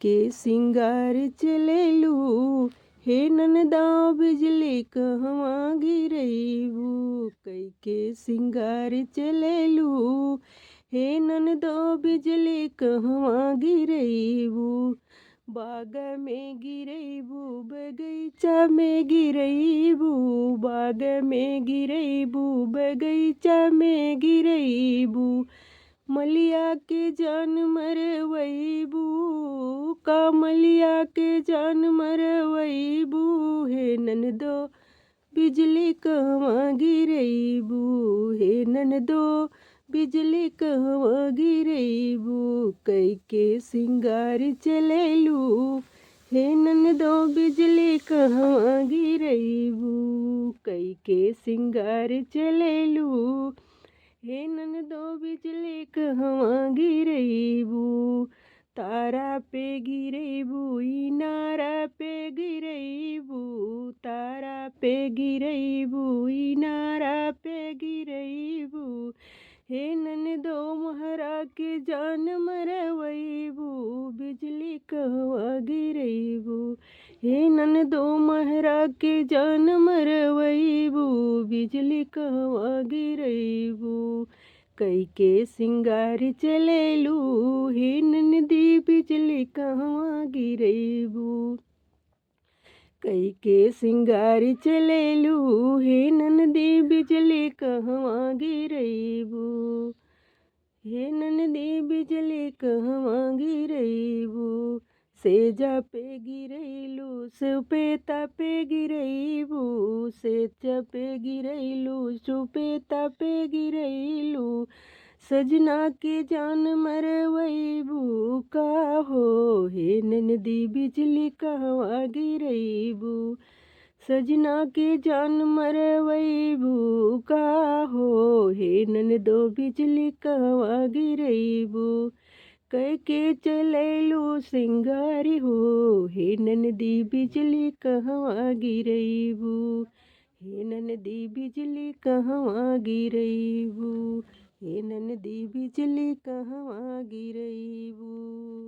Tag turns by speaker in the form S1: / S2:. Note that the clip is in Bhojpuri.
S1: के सिंगार चलेलू, हे ननदा बिजली कहवा गिरैबू। कई के सिंगार चलेलू, हे ननदा बिजली कहवा गिरैबू। बाग में गिरैबू बगीचा में गिरैबू, बाग में गिरैबू बगीचा में गिरैबू। मलिया के जान मरवैबू, कामलिया के जान मरवैबू। हे ननदो बिजली कहवा गिरैबू, हे ननदो बिजली कहवा गिरैबू। कई के सिंगार चलेलू, हे ननदो बिजली कहवा गिरैबू। कई के सिंगार चलेलू, हे ननदो बिजली कहवा गिरैबू। तारा पे गिरैबू इनारा पे गिरैबू, तारा पे गिरैबू इनारा पे गिरैबू। हे ननदो महरा के जान मरवैबू, बिजली कहवा गिरैबू। हे ननदो महरा के जान मरवैबू, बिजली कहवा गिरैबू। कई के सिंगार चलेलू, हे ननदी बिजली कहवा गिरैबू। कई के सिंगार चलेलू, हे ननदी बिजली कहवा गिरैबू। हे ननदी बिजली कहवा गिरैबू। सेजा पे गिरैलू सुपेता पे गिरैबू, सेजा पे गिरैलू सुपेता पे गिरैलू। सजना के जान मरवैबू का हो, हे ननदी बिजली कहवा गिरैबू। सजना के जान मरवैबू का हो, हे ननदो बिजली कहवा गिरैबू। कई के चलेलू सिंगारी हो, हे ननदी बिजली कहवा गिरैबू। हे ननदी बिजली कहवा गिरैबू, हे ननदी बिजली कहवा गिरैबू।